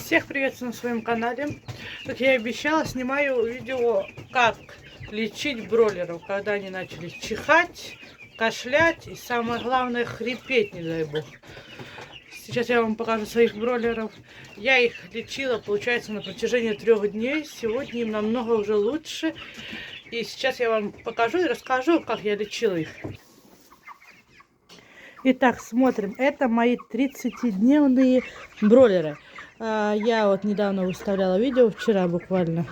Всех приветствую на своем канале. Как я и обещала, снимаю видео, как лечить бройлеров, когда они начали чихать, кашлять и, самое главное, хрипеть, не дай бог. Сейчас я вам покажу своих бройлеров. Я их лечила, получается, на протяжении 3 дней. Сегодня им намного уже лучше. И сейчас я вам покажу и расскажу, как я лечила их. Итак, смотрим. Это мои 30-дневные бройлеры. Я вот недавно выставляла видео, вчера буквально.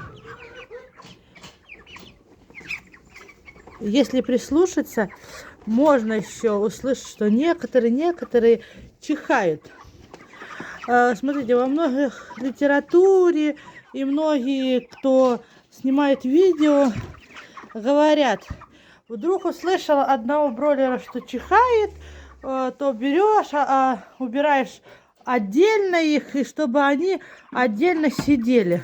Если прислушаться, можно еще услышать, что некоторые чихают. Смотрите, во многих литературе и многие, кто снимает видео, говорят, вдруг услышала одного бройлера, что чихает, то берешь, убираешь отдельно их, и чтобы они отдельно сидели.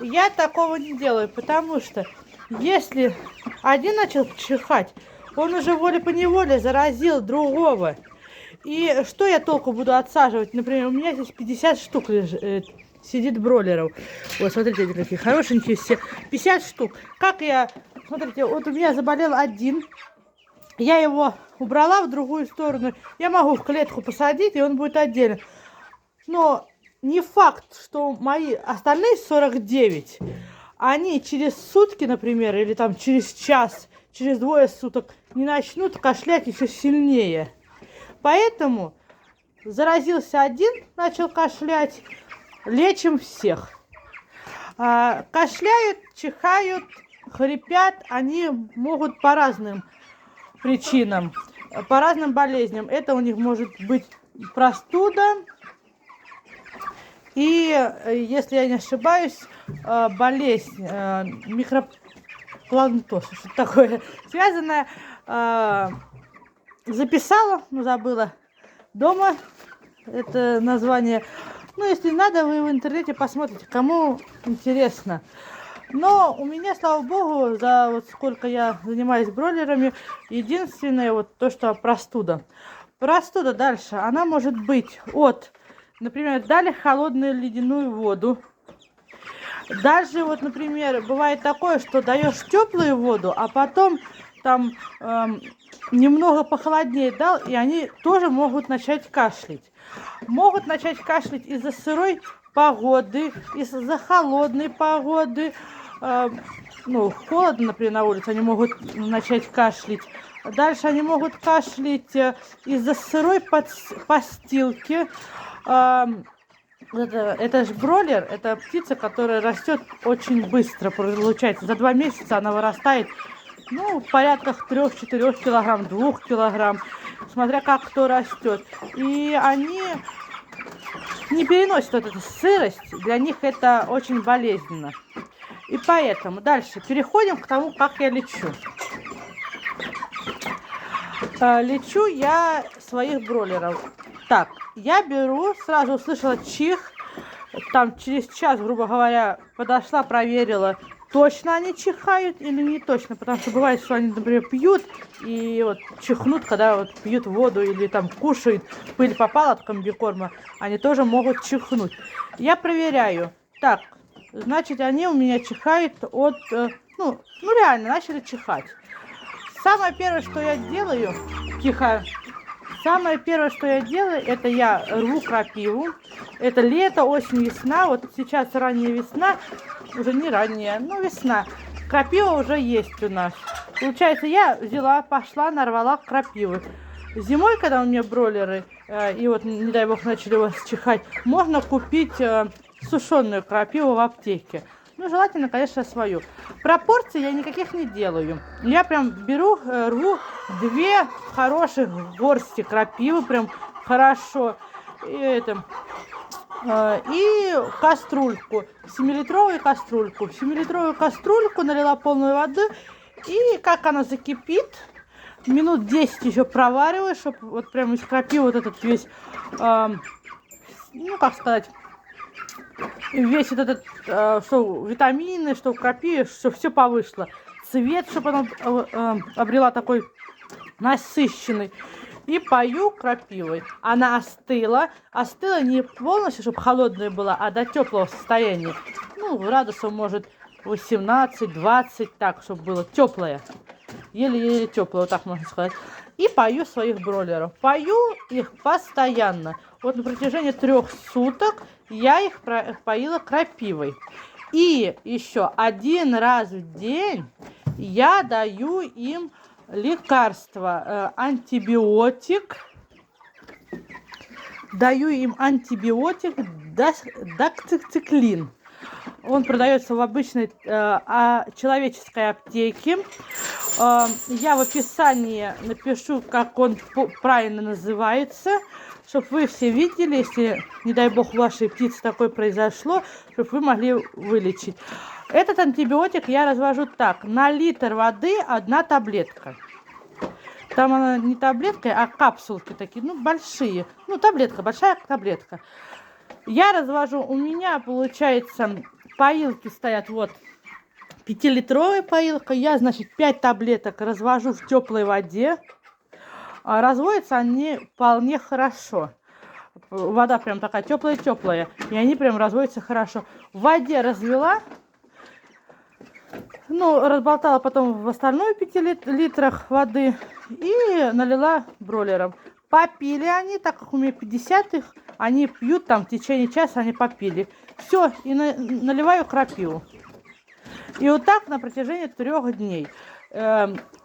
Я такого не делаю, потому что если один начал чихать, он уже волей-поневолей заразил другого. И что я толку буду отсаживать? Например, у меня здесь 50 штук сидит бройлеров. Вот, смотрите, они какие хорошенькие все. 50 штук. Как я... Смотрите, вот у меня заболел один. Я его убрала в другую сторону. Я могу в клетку посадить, и он будет отдельно. Но не факт, что мои остальные 49, они через сутки, например, или там через час, через 2 суток не начнут кашлять еще сильнее. Поэтому заразился один, начал кашлять, лечим всех. Кашляют, чихают, хрипят, они могут по разным причинам, по разным болезням. Это у них может быть простуда и, если я не ошибаюсь, болезнь микропланктоз, что-то такое связанное. Записала, но забыла дома это название. Ну, если надо, вы в интернете посмотрите, кому интересно. Но у меня, слава богу, за вот сколько я занимаюсь бройлерами, единственное вот то, что простуда. Простуда дальше, она может быть от, например, дали холодную ледяную воду. Даже вот, например, бывает такое, что даешь теплую воду, а потом там немного похолоднее дал, и они тоже могут начать кашлять. Могут начать кашлять из-за сырой погоды, из-за холодной погоды. Ну, холодно, например, на улице, они могут начать кашлять. Дальше они могут кашлять из-за сырой подстилки. Это же бройлер, это птица, которая растет очень быстро, получается. За 2 месяца она вырастает, ну, в порядках 3-4 килограмм, 2 килограмм, смотря как кто растет. И они не переносят вот эту сырость, для них это очень болезненно. И поэтому дальше переходим к тому, как я лечу. Лечу я своих бройлеров. Так, я беру, сразу услышала чих, там через час, грубо говоря, подошла, проверила, точно они чихают или не точно, потому что бывает, что они, например, пьют и вот чихнут, когда вот пьют воду или там кушают, пыль попала от комбикорма, они тоже могут чихнуть. Я проверяю. Так, значит, они у меня чихают от, ну реально, начали чихать. Самое первое, что я делаю, самое первое, что я делаю, это я рву крапиву. Это лето, осень, весна. Вот сейчас ранняя весна, уже не ранняя, но весна. Крапива уже есть у нас. Получается, я взяла, пошла, нарвала крапивы. Зимой, когда у меня бройлеры, и вот, не дай бог, начали вас чихать, можно купить сушеную крапиву в аптеке. Ну, желательно, конечно, свою. Пропорций я никаких не делаю. Я прям беру, рву 2 хороших горсти крапивы, прям хорошо. И кастрюльку, 7-литровую кастрюльку. В 7-литровую кастрюльку налила полную воды. И как она закипит, минут 10 еще провариваю, чтобы вот прям из крапивы вот этот весь, ну, как сказать, весь вот этот, что витамины, что в крапиве, что все повышло. Цвет, чтобы она обрела такой насыщенный. и пою крапивой. Она остыла. Остыла не полностью, чтобы холодная была, а до теплого состояния. Ну, градусов, может, 18-20, так, чтобы было теплое. Еле-еле теплое, вот так можно сказать. И пою своих бройлеров. Пою их постоянно. Вот на протяжении 3 суток я их поила крапивой. И еще 1 раз в день я даю им лекарство, антибиотик. Даю им антибиотик доксициклин. Он продается в обычной человеческой аптеке. Я в описании напишу, как он правильно называется, чтобы вы все видели, если, не дай бог, у вашей птицы такое произошло, чтобы вы могли вылечить. Этот антибиотик я развожу так. На литр воды 1 таблетка. Там она не таблетка, а капсулки такие, ну, большие. Ну, таблетка, большая таблетка. Я развожу, у меня, получается, поилки стоят, вот, 5-литровая поилка. Я, значит, 5 таблеток развожу в теплой воде. Разводятся они вполне хорошо. Вода прям такая теплая-теплая. И они прям разводятся хорошо. В воде развела. Ну, разболтала потом в остальную 5 литрах воды. И налила бройлерам. Попили они, так как у меня 50 их. Они пьют там в течение часа, они попили. Все, и наливаю крапиву. И вот так на протяжении 3 дней.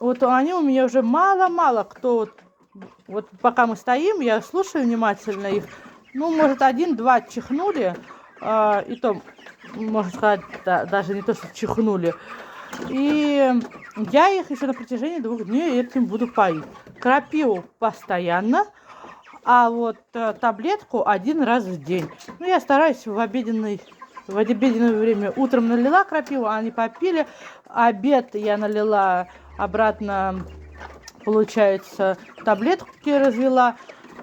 Вот они у меня уже мало-мало кто... Вот пока мы стоим, я слушаю внимательно их. Ну, может, 1-2 чихнули. И то, можно сказать, даже не то, что чихнули. И я их еще на протяжении 2 дней этим буду поить. Крапиву постоянно. А вот таблетку 1 раз в день. Ну, я стараюсь в обеденное время утром налила крапиву, они попили. Обед я налила обратно, получается, таблетки развела.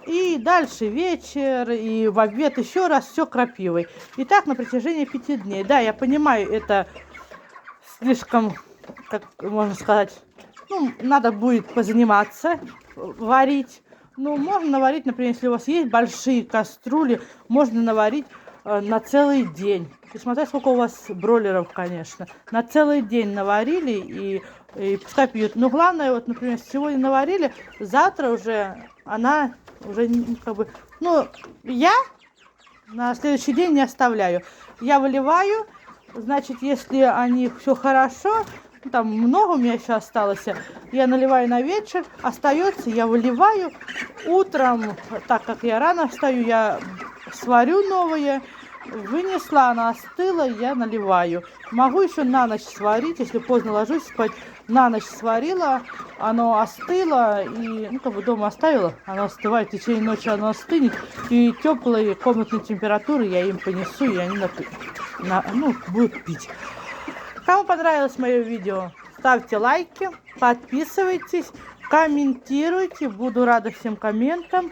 И дальше вечер, и в обед еще раз все крапивой. И так на протяжении 5 дней. Да, я понимаю, это слишком, как можно сказать, ну, надо будет позаниматься, варить. Ну, можно наварить, например, если у вас есть большие кастрюли, можно наварить на целый день. И смотря сколько у вас бройлеров, конечно. На целый день наварили и пускай пьют. Но главное, вот, например, сегодня наварили, завтра уже она уже как бы... Ну, я на следующий день не оставляю. Я выливаю, значит, если они все хорошо... Там много у меня еще осталось. Я наливаю на вечер, остается, я выливаю. Утром, так как я рано встаю, я сварю новое. Вынесла, она остыла, я наливаю. Могу еще на ночь сварить, если поздно ложусь спать. На ночь сварила, оно остыло, и, ну, как бы дома оставила, оно остывает, в течение ночи оно остынет. И теплые комнатные температуры я им понесу, и они будут пить. Кому понравилось мое видео, ставьте лайки, подписывайтесь, комментируйте. Буду рада всем комментам.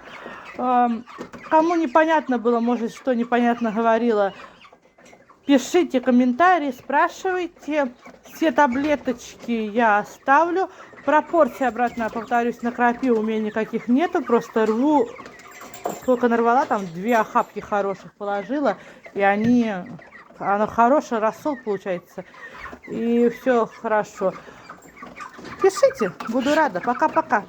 Кому непонятно было, может, что непонятно говорила, пишите комментарии, спрашивайте. Все таблеточки я оставлю. Пропорции, обратно повторюсь, на крапиву у меня никаких нету. Просто рву, сколько нарвала, там 2 охапки хороших положила. И оно хороший рассол получается. И все хорошо. Пишите, буду рада. Пока-пока.